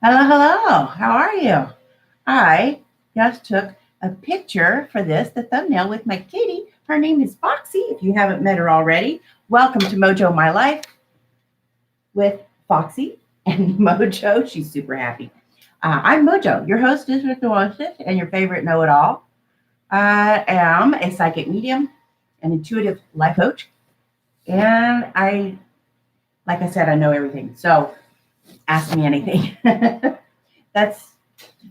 Hello, hello. How are you? I just took a picture for the thumbnail with my kitty. Her name is Foxy, if you haven't met her already. Welcome to MoJo My Life with Foxy and Mojo. She's super happy. I'm Mojo, your hostess with the hostess and your favorite know-it-all. I am a psychic medium, an intuitive life coach, and like I said, I know everything. So ask me anything. That's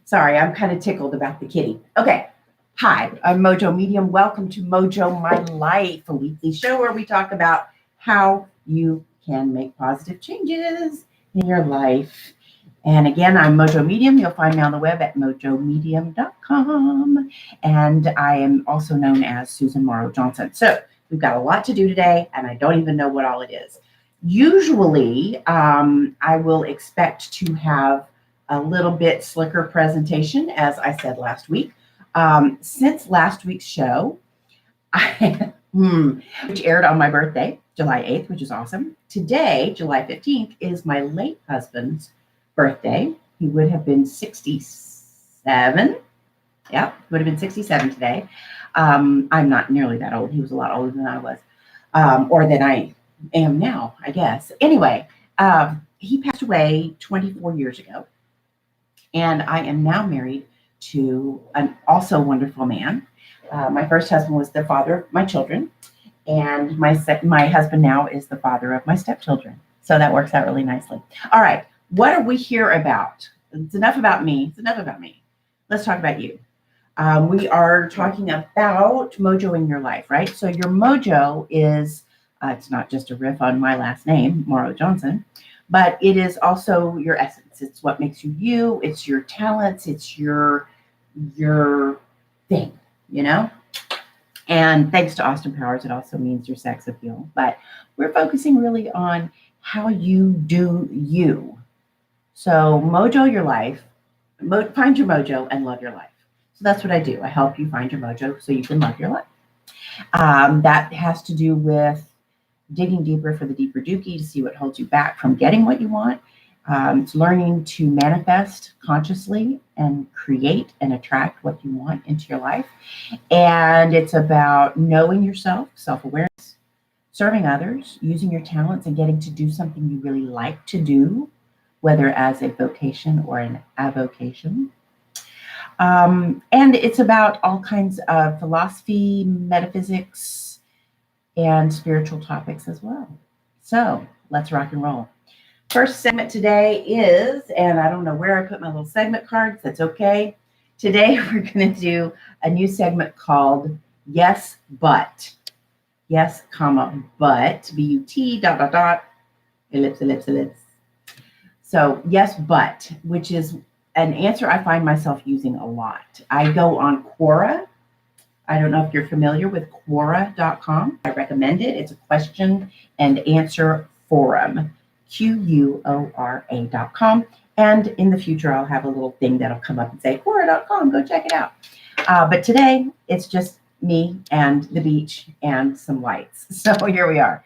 Sorry, I'm kind of tickled about the kitty. Okay. Hi, I'm Mojo Medium. Welcome to MoJo My Life, a weekly show where we talk about how you can make positive changes in your life. And again, I'm Mojo Medium. You'll find me on the web at mojomedium.com. And I am also known as Susan Morrow Johnson. So we've got a lot to do today, and I don't even know what all it is. Usually, I will expect to have a little bit slicker presentation, as I said last week. Since last week's show, which aired on my birthday, July 8th, which is awesome. Today, July 15th, is my late husband's birthday. He would have been 67. Yeah, would have been 67 today. I'm not nearly that old. He was a lot older than I was, or than I am now, I guess. Anyway, he passed away 24 years ago. And I am now married to an also wonderful man. My first husband was the father of my children, and my husband now is the father of my stepchildren. So that works out really nicely. All right, what are we here about? It's enough about me. Let's talk about you. We are talking about mojoing your life, right? So your mojo is, it's not just a riff on my last name, Morrow Johnson, but it is also your essence. It's what makes you you. It's your talents. It's your thing, you know? And thanks to Austin Powers, it also means your sex appeal. But we're focusing really on how you do you. So mojo your life, find your mojo and love your life. So that's what I do. I help you find your mojo so you can love your life. That has to do with digging deeper for the deeper dookie to see what holds you back from getting what you want. It's learning to manifest consciously and create and attract what you want into your life. And it's about knowing yourself, self-awareness, serving others, using your talents, and getting to do something you really like to do, whether as a vocation or an avocation. And it's about all kinds of philosophy, metaphysics, and spiritual topics as well. So let's rock and roll. First segment today is, and I don't know where I put my little segment cards, that's okay. Today we're going to do a new segment called Yes, But. Yes, comma, but, B-U-T, dot, dot, dot, ellipse, ellipse, ellipse. So yes, but, which is an answer I find myself using a lot. I go on Quora. I don't know if you're familiar with Quora.com. I recommend it. It's a question and answer forum, Quora.com. And in the future, I'll have a little thing that'll come up and say, Quora.com, go check it out. But today, it's just me and the beach and some lights. So here we are.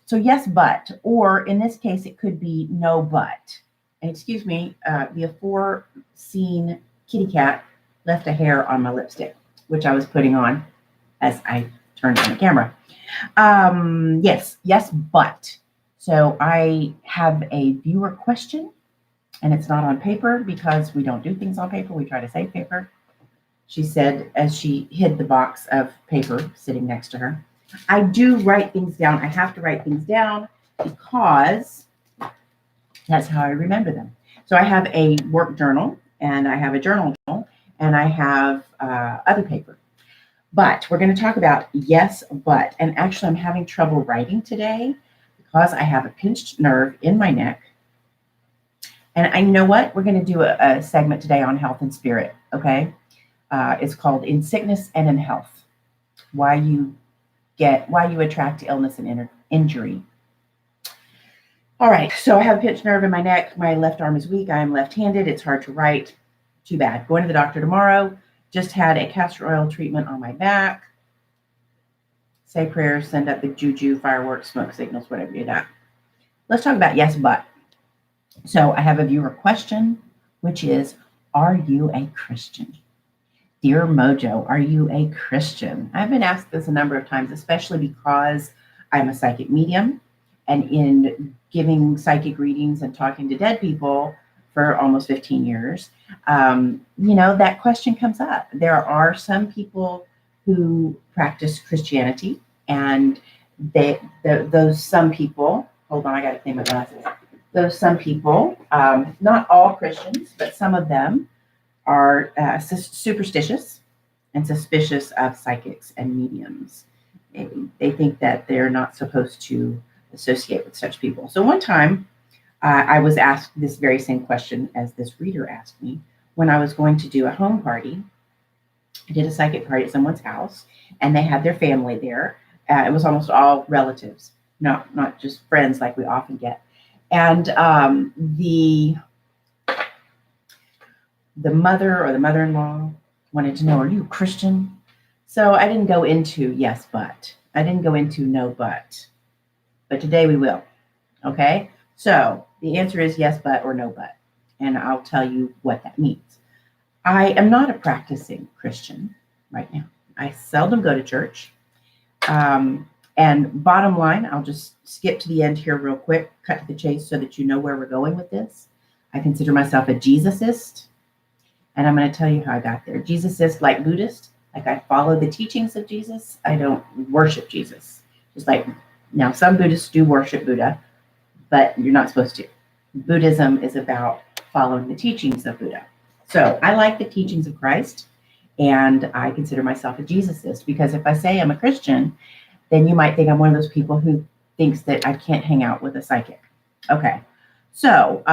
So yes, but, or in this case, it could be no, but. And excuse me, the aforeseen kitty cat left a hair on my lipstick, which I was putting on as I turned on the camera. Yes, but. So I have a viewer question, and it's not on paper because we don't do things on paper. We try to save paper. She said as she hid the box of paper sitting next to her. I do write things down. I have to write things down because that's how I remember them. So I have a work journal, and I have a journal, and I have other paper. But we're going to talk about yes, but. And actually, I'm having trouble writing today because I have a pinched nerve in my neck. And you know what? We're going to do a segment today on health and spirit, okay? It's called In Sickness and in Health, why you attract illness and injury. All right, so I have a pinched nerve in my neck. My left arm is weak. I am left-handed. It's hard to write. Too bad. Going to the doctor tomorrow. Just had a castor oil treatment on my back. Say prayers, send up the juju, fireworks, smoke signals, whatever you got. Let's talk about yes, but. So I have a viewer question, which is, are you a Christian? Dear Mojo, are you a Christian? I've been asked this a number of times, especially because I'm a psychic medium. And in giving psychic readings and talking to dead people for almost 15 years, that question comes up. There are some people who practice Christianity, and those some people, hold on, I got to clean my glasses. Those some people, not all Christians, but some of them are superstitious and suspicious of psychics and mediums. They think that they're not supposed to associate with such people. So one time, I was asked this very same question as this reader asked me when I was going to do a home party. I did a psychic party at someone's house, and they had their family there. It was almost all relatives, not just friends like we often get. And the mother or the mother-in-law wanted to know, are you a Christian? So I didn't go into yes, but. I didn't go into no, but. But today we will. Okay? So the answer is yes, but or no, but. And I'll tell you what that means. I am not a practicing Christian right now. I seldom go to church. And bottom line, I'll just skip to the end here real quick, cut to the chase so that you know where we're going with this. I consider myself a Jesusist. And I'm going to tell you how I got there. Jesusist, like Buddhist, like I follow the teachings of Jesus. I don't worship Jesus. Just like now, some Buddhists do worship Buddha, but you're not supposed to. Buddhism is about following the teachings of Buddha. So I like the teachings of Christ, and I consider myself a Jesusist because if I say I'm a Christian, then you might think I'm one of those people who thinks that I can't hang out with a psychic. Okay, so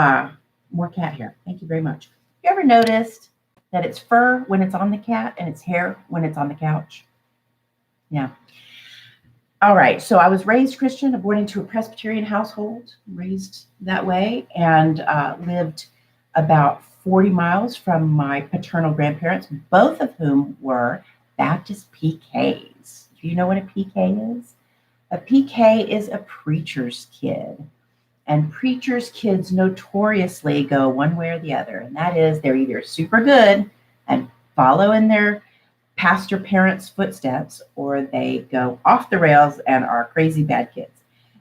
more cat hair. Thank you very much. You ever noticed that it's fur when it's on the cat and it's hair when it's on the couch? Yeah. All right. So I was raised Christian, born into a Presbyterian household, raised that way, and lived about 40 miles from my paternal grandparents, both of whom were Baptist PKs. Do you know what a PK is? A PK is a preacher's kid. And preachers' kids notoriously go one way or the other. And that is they're either super good and follow in their pastor parents' footsteps, or they go off the rails and are crazy bad kids.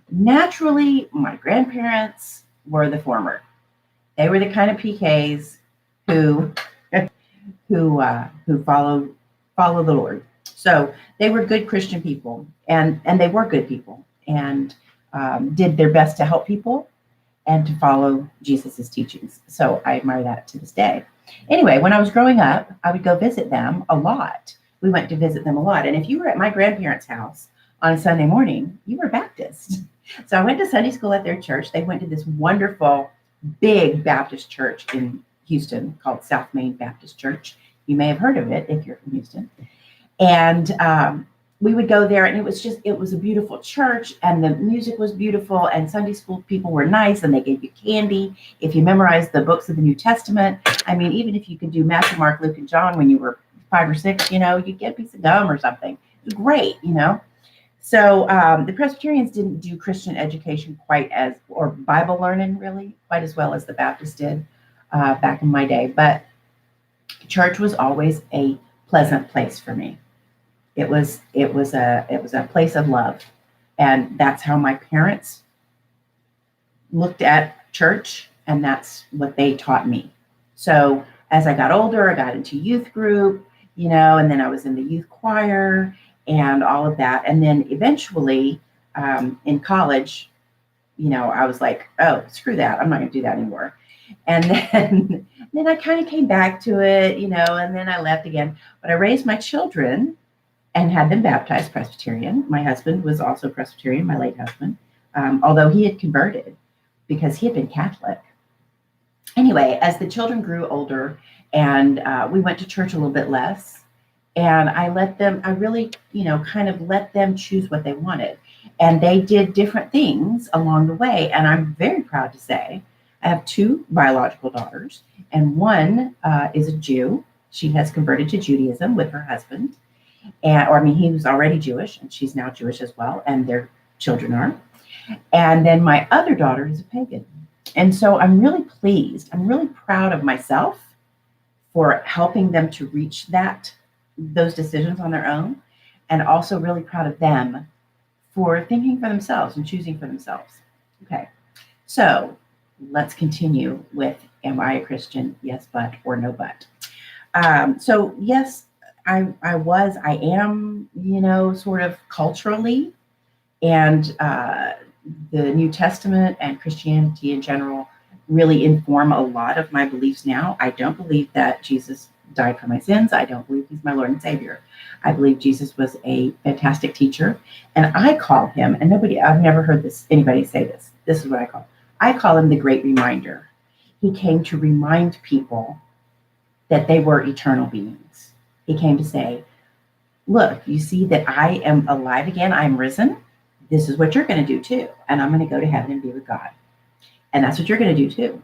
Naturally, my grandparents were the former. They were the kind of PKs who follow the Lord. So they were good Christian people, and they were good people, and did their best to help people and to follow Jesus's teachings. So I admire that to this day. Anyway, when I was growing up, I would go visit them a lot. We went to visit them a lot. And if you were at my grandparents' house on a Sunday morning, you were Baptist. So I went to Sunday school at their church. They went to this wonderful, big Baptist church in Houston called South Main Baptist Church. You may have heard of it if you're from Houston. And we would go there, and it was a beautiful church, and the music was beautiful, and Sunday school people were nice, and they gave you candy if you memorized the books of the New Testament. I mean, even if you could do Matthew, Mark, Luke, and John when you were 5 or 6, you'd get a piece of gum or something. It was great, So the Presbyterians didn't do Christian education or Bible learning really, quite as well as the Baptists did back in my day. But church was always a pleasant place for me. It was a place of love, and that's how my parents looked at church, and that's what they taught me. So as I got older, I got into youth group, and then I was in the youth choir and all of that, and then eventually in college, I was like, oh, screw that, I'm not going to do that anymore. And then I kind of came back to it, and then I left again. But I raised my children and had them baptized Presbyterian. My husband was also Presbyterian, my late husband, although he had converted because he had been Catholic. Anyway, as the children grew older and we went to church a little bit less, and I really, kind of let them choose what they wanted. And they did different things along the way. And I'm very proud to say I have 2 biological daughters, and one is a Jew. She has converted to Judaism with her husband. He was already Jewish, and she's now Jewish as well, and their children are. And then my other daughter is a pagan. And so I'm really pleased. I'm really proud of myself for helping them to reach those decisions on their own, and also really proud of them for thinking for themselves and choosing for themselves. Okay, so let's continue with, am I a Christian? Yes, but, or no, but. So yes, I am, sort of culturally, and the New Testament and Christianity in general really inform a lot of my beliefs now. I don't believe that Jesus died for my sins. I don't believe he's my Lord and Savior. I believe Jesus was a fantastic teacher, and I call him, and I've never heard anybody say this. This is what I call him. I call him the great reminder. He came to remind people that they were eternal beings. He came to say, look, you see that I am alive again. I'm risen. This is what you're going to do too. And I'm going to go to heaven and be with God. And that's what you're going to do too.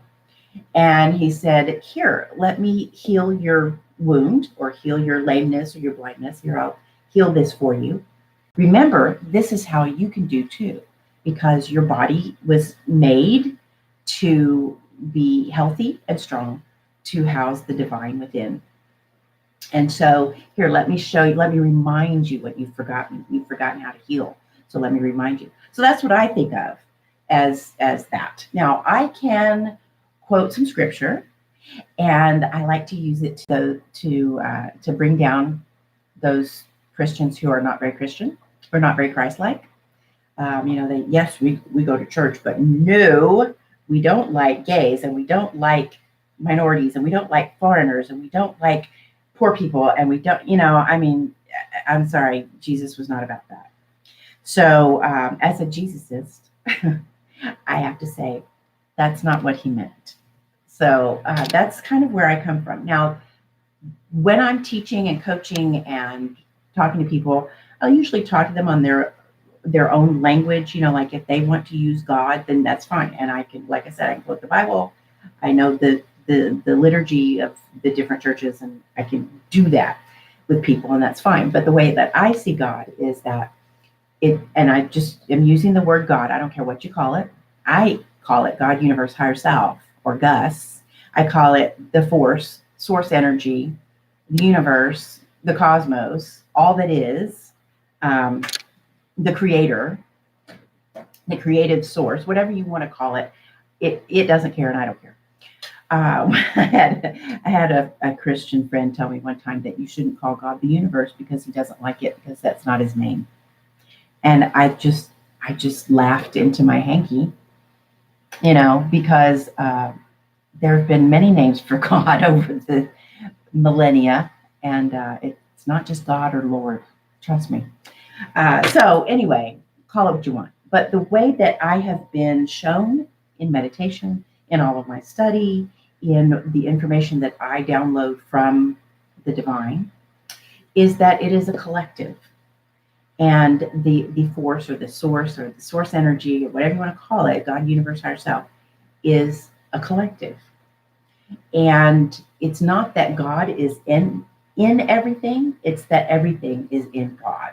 And he said, here, let me heal your wound, or heal your lameness or your blindness. Here, I'll heal this for you. Remember, this is how you can do too, because your body was made to be healthy and strong, to house the divine within. And so here, let me show you, let me remind you what you've forgotten. You've forgotten how to heal. So let me remind you. So that's what I think of as that. Now, I can quote some scripture, and I like to use it to bring down those Christians who are not very Christian or not very Christ-like. Yes, we go to church, but no, we don't like gays, and we don't like minorities, and we don't like foreigners, and we don't like poor people, and we don't, I'm sorry, Jesus was not about that. So as a Jesusist, I have to say that's not what he meant. So that's kind of where I come from. Now, when I'm teaching and coaching and talking to people, I'll usually talk to them on their own language. Like if they want to use God, then that's fine. And I can, like I said, I can quote the Bible. I know the liturgy of the different churches, and I can do that with people, and that's fine. But the way that I see God is that and I just am using the word God. I don't care what you call it. I call it God, universe, higher self, or Gus. I call it the force, source energy, the universe, the cosmos, all that is, the creator, the creative source, whatever you want to call it. It doesn't care, and I don't care. I had a Christian friend tell me one time that you shouldn't call God the universe because he doesn't like it, because that's not his name. And I just laughed into my hanky, because there have been many names for God over the millennia, and it's not just God or Lord. Trust me. So anyway, call it what you want. But the way that I have been shown in meditation, in all of my study, in the information that I download from the divine, is that it is a collective. And the force, or the source energy, or whatever you want to call it, God, universe, higher self, is a collective. And it's not that God is in everything, it's that everything is in God.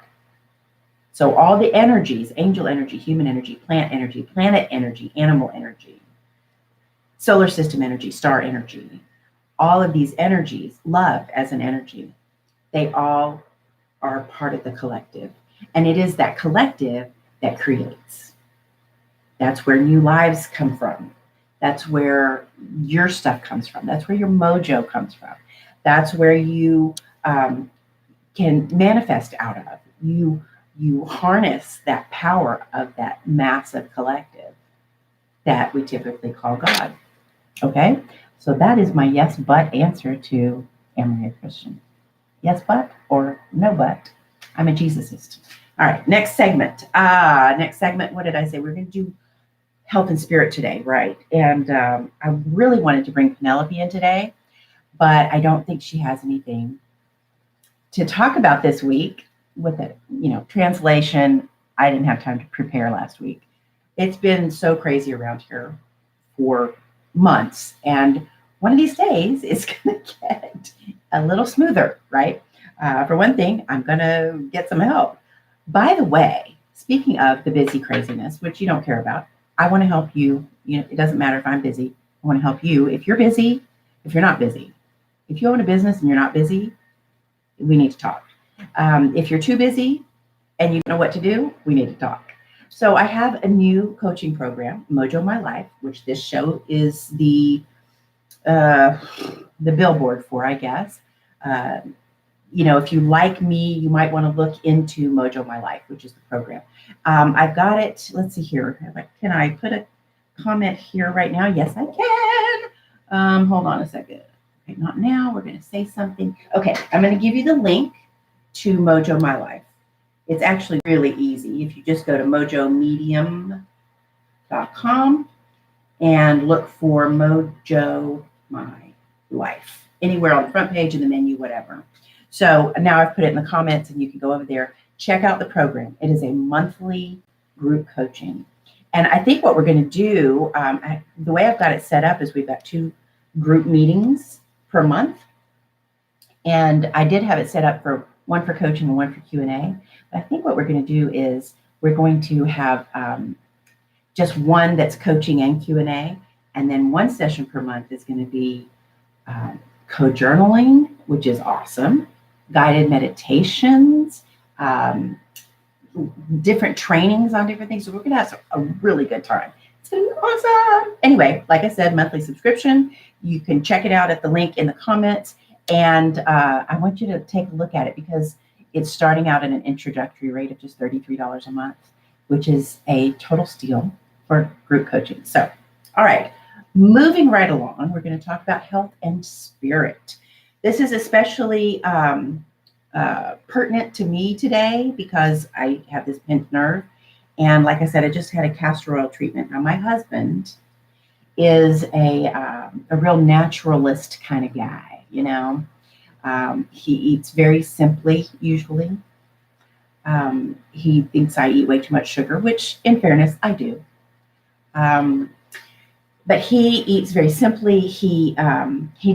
So all the energies, angel energy, human energy, plant energy, planet energy, animal energy, solar system energy, star energy, all of these energies, love as an energy, they all are part of the collective. And it is that collective that creates. That's where new lives come from. That's where your stuff comes from. That's where your mojo comes from. That's where you can manifest out of. You harness that power of that massive collective that we typically call God. Okay? So that is my yes, but answer to, am I a Christian? Yes, but, or no, but. I'm a Jesusist. All right, next segment. What did I say? We're going to do health and spirit today, right? And I really wanted to bring Penelope in today, but I don't think she has anything to talk about this week with it. Translation. I didn't have time to prepare last week. It's been so crazy around here for months, and one of these days it's going to get a little smoother, right? For one thing, I'm going to get some help. By the way, speaking of the busy craziness, which you don't care about, I want to help you. It doesn't matter if I'm busy. I want to help you. If you're busy, if you're not busy, if you own a business and you're not busy, we need to talk. If you're too busy and you don't know what to do, we need to talk. So I have a new coaching program, MoJo My Life, which this show is the billboard for, I guess. Uh, if you like me, you might want to look into MoJo My Life, which is the program. I've got it. Let's see here. Can I put a comment here right now? Yes, I can. Hold on a second. Okay, not now. We're going to say something. Okay, I'm going to give you the link to MoJo My Life. It's actually really easy. If you just go to mojomedium.com and look for MoJo My Life, anywhere on the front page of the menu, whatever. So now I've put it in the comments and you can go over there, check out the program. It is a monthly group coaching. And I think what we're going to do, the way I've got it set up is we've got 2 group meetings per month. And I did have it set up for one for coaching and one for Q&A. But I think what we're going to do is we're going to have just one that's coaching and Q&A. And then one session per month is going to be co-journaling, which is awesome, guided meditations, different trainings on different things. So we're going to have a really good time. It's going to be awesome. Anyway, like I said, monthly subscription. You can check it out at the link in the comments. And I want you to take a look at it because it's starting out at an introductory rate of just $33 a month, which is a total steal for group coaching. So, all right, moving right along, we're going to talk about health and spirit. This is especially pertinent to me today because I have this pinched nerve. And like I said, I just had a castor oil treatment. Now, my husband is a real naturalist kind of guy. He eats very simply, usually. He thinks I eat way too much sugar, which in fairness, I do. But he eats very simply. He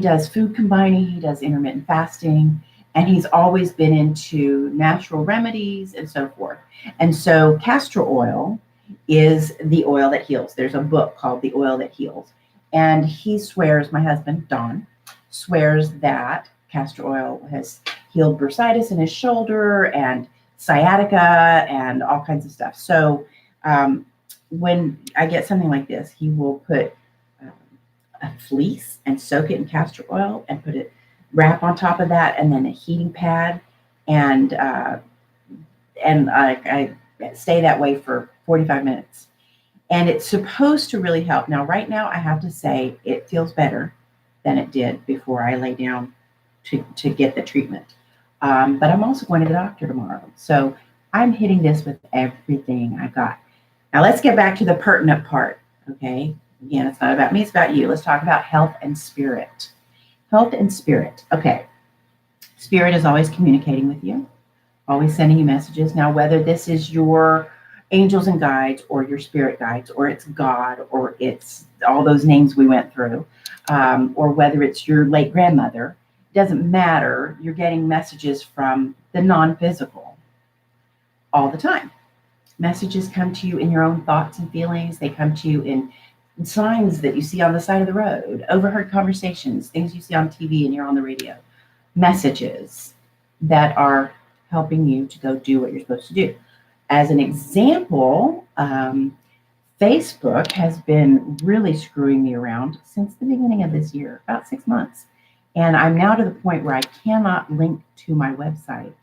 does food combining, he does intermittent fasting, and he's always been into natural remedies and so forth. And so castor oil is the oil that heals. There's a book called The Oil That Heals. And he swears, my husband, Don, swears that castor oil has healed bursitis in his shoulder and sciatica and all kinds of stuff. So when I get something like this, he will put a fleece and soak it in castor oil and wrap on top of that, and then a heating pad, and I stay that way for 45 minutes. And it's supposed to really help. Now, right now, I have to say it feels better than it did before I lay down to get the treatment. But I'm also going to the doctor tomorrow. So I'm hitting this with everything I've got. Now, let's get back to the pertinent part, okay? Again, it's not about me, it's about you. Let's talk about health and spirit. Health and spirit. Okay. Spirit is always communicating with you, always sending you messages. Now, whether this is your angels and guides or your spirit guides, or it's God, or it's all those names we went through, or whether it's your late grandmother, it doesn't matter. You're getting messages from the non-physical all the time. Messages come to you in your own thoughts and feelings. They come to you in signs that you see on the side of the road, overheard conversations, things you see on TV and you're on the radio. Messages that are helping you to go do what you're supposed to do. As an example, Facebook has been really screwing me around since the beginning of this year, about 6 months. And I'm now to the point where I cannot link to my website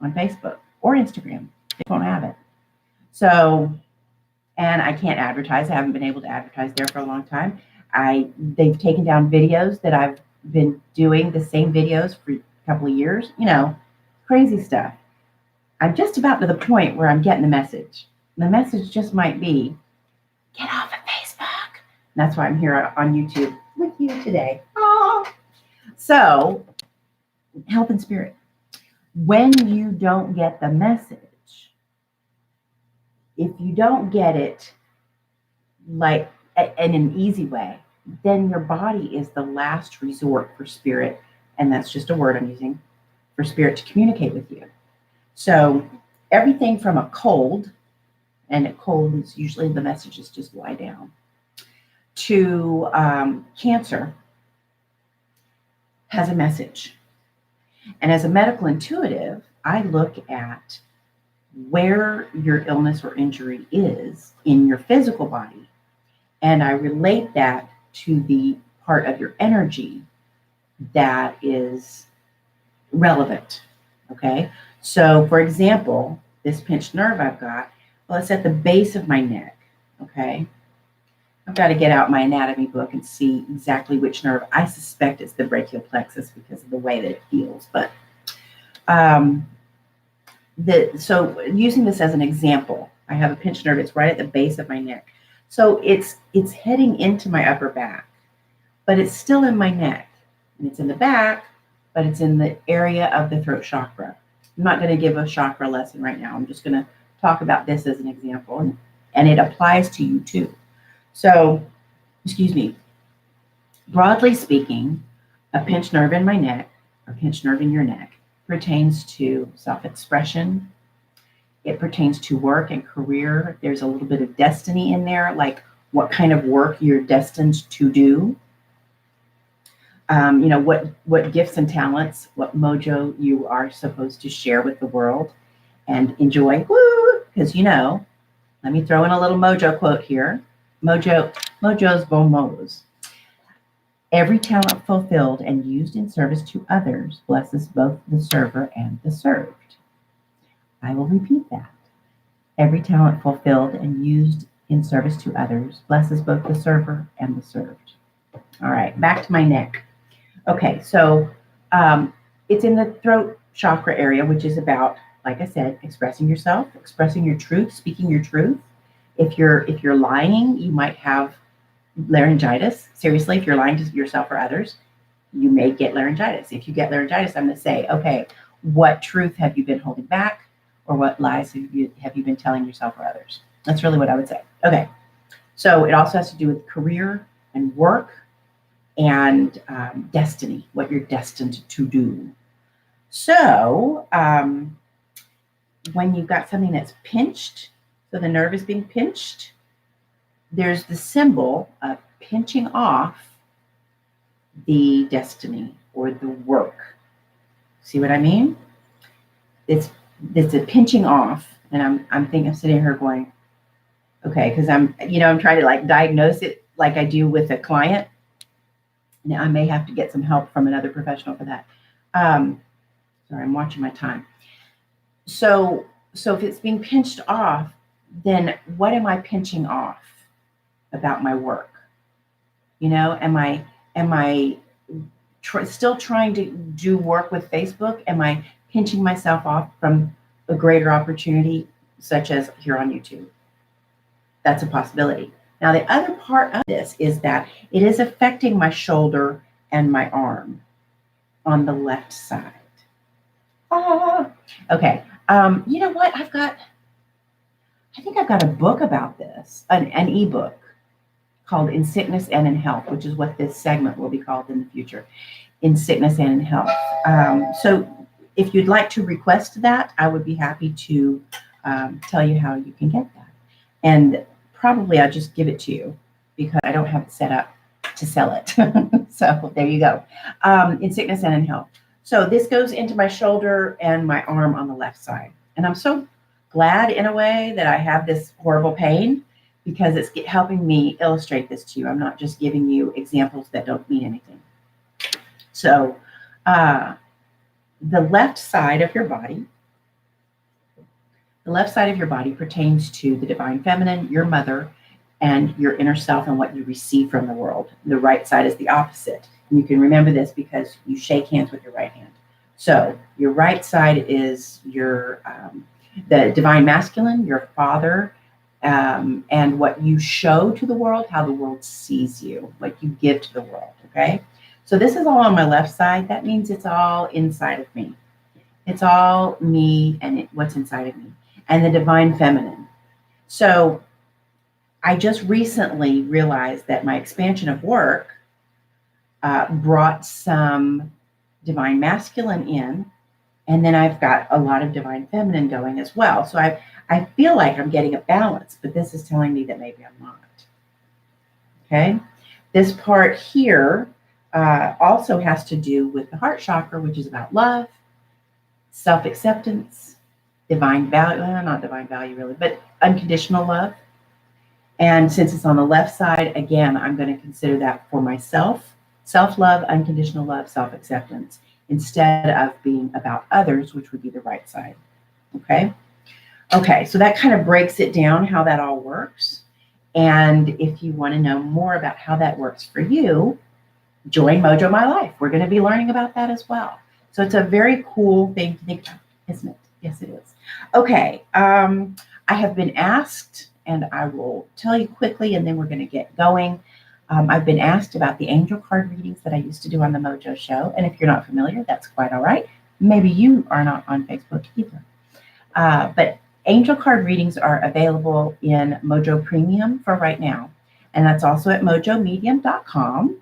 on Facebook or Instagram. They won't have it. So, and I can't advertise. I haven't been able to advertise there for a long time. They've taken down videos that I've been doing, the same videos for a couple of years, crazy stuff. I'm just about to the point where I'm getting the message. The message just might be, get off of Facebook. And that's why I'm here on YouTube with you today. Oh. So, health and spirit. When you don't get the message, if you don't get it like in an easy way, then your body is the last resort for spirit. And that's just a word I'm using for spirit to communicate with you. So everything from a cold, And at cold, it's usually the message is just lie down. To Cancer has a message. And as a medical intuitive, I look at where your illness or injury is in your physical body, and I relate that to the part of your energy that is relevant. Okay. So, for example, this pinched nerve I've got, well, it's at the base of my neck. Okay. I've got to get out my anatomy book and see exactly which nerve. I suspect it's the brachial plexus because of the way that it feels. But so using this as an example, I have a pinched nerve. It's right at the base of my neck. So it's heading into my upper back, but it's still in my neck. And it's in the back, but it's in the area of the throat chakra. I'm not going to give a chakra lesson right now. I'm just going to talk about this as an example, and it applies to you too. So, excuse me, broadly speaking, a pinched nerve in my neck, or pinched nerve in your neck, pertains to self-expression. It pertains to work and career. There's a little bit of destiny in there, like what kind of work you're destined to do. What gifts and talents, what mojo you are supposed to share with the world and enjoy. Woo! Because let me throw in a little mojo quote here. Mojo's bon mots. Every talent fulfilled and used in service to others blesses both the server and the served. I will repeat that. Every talent fulfilled and used in service to others blesses both the server and the served. All right, back to my neck. Okay, so it's in the throat chakra area, which is about, like I said, expressing yourself, expressing your truth, speaking your truth. If you're lying, you might have laryngitis. Seriously, if you're lying to yourself or others, you may get laryngitis. If you get laryngitis, I'm going to say, okay, what truth have you been holding back, or what lies have you been telling yourself or others? That's really what I would say. Okay, so it also has to do with career and work and destiny, what you're destined to do. So when you've got something that's pinched, so the nerve is being pinched, there's the symbol of pinching off the destiny or the work. See what I mean? It's a pinching off, and I'm sitting here going, okay, because I'm trying to like diagnose it like I do with a client. Now I may have to get some help from another professional for that. Sorry, I'm watching my time. So if it's being pinched off, then what am I pinching off about my work? Am I still trying to do work with Facebook? Am I pinching myself off from a greater opportunity, such as here on YouTube? That's a possibility. Now, the other part of this is that it is affecting my shoulder and my arm on the left side. Okay. You know what? I think I've got a book about this, an ebook called In Sickness and in Health, which is what this segment will be called in the future, In Sickness and in Health. So if you'd like to request that, I would be happy to tell you how you can get that. And probably I'll just give it to you because I don't have it set up to sell it. So there you go. In Sickness and in Health. So this goes into my shoulder and my arm on the left side. And I'm so glad in a way that I have this horrible pain because it's helping me illustrate this to you. I'm not just giving you examples that don't mean anything. So the left side of your body pertains to the divine feminine, your mother, and your inner self and what you receive from the world. The right side is the opposite. And you can remember this because you shake hands with your right hand. So your right side is your the divine masculine, your father, and what you show to the world, how the world sees you, what you give to the world, okay? So this is all on my left side. That means it's all inside of me. It's all me and what's inside of me. And the divine feminine. So I just recently realized that my expansion of work brought some divine masculine in, and then I've got a lot of divine feminine going as well. So I feel like I'm getting a balance, but this is telling me that maybe I'm not. Okay. This part here also has to do with the heart chakra, which is about love, self-acceptance, divine value, well, not divine value really, but unconditional love. And since it's on the left side, again, I'm going to consider that for myself, self-love, unconditional love, self-acceptance, instead of being about others, which would be the right side. Okay. Okay. So that kind of breaks it down, how that all works. And if you want to know more about how that works for you, join MoJo My Life. We're going to be learning about that as well. So it's a very cool thing to think about, isn't it? Yes, it is. Okay. I have been asked, and I will tell you quickly, and then we're going to get going. I've been asked about the angel card readings that I used to do on the MoJo Show. And if you're not familiar, that's quite all right. Maybe you are not on Facebook either. But angel card readings are available in MoJo Premium for right now. And that's also at mojomedium.com.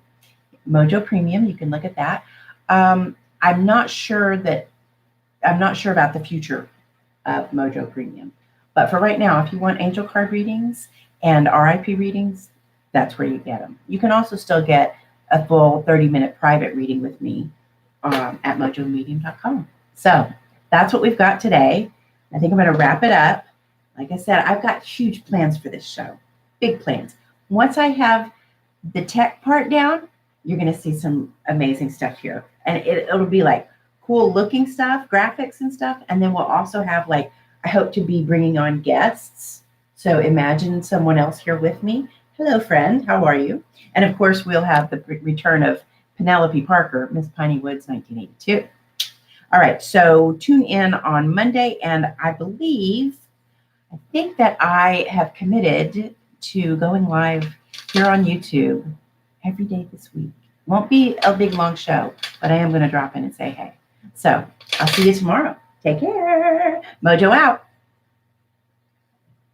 MoJo Premium, you can look at that. I'm not sure about the future of MoJo Premium. But for right now, if you want angel card readings and RIP readings, that's where you get them. You can also still get a full 30-minute private reading with me at mojomedium.com. So that's what we've got today. I think I'm going to wrap it up. Like I said, I've got huge plans for this show, big plans. Once I have the tech part down, you're going to see some amazing stuff here. And it'll be like cool looking stuff, graphics and stuff. And then we'll also have I hope to be bringing on guests. So imagine someone else here with me. Hello, friend. How are you? And of course, we'll have the return of Penelope Parker, Miss Piney Woods, 1982. All right. So tune in on Monday. And I think that I have committed to going live here on YouTube every day this week. Won't be a big, long show, but I am going to drop in and say hey. So I'll see you tomorrow. Take care. MoJo out.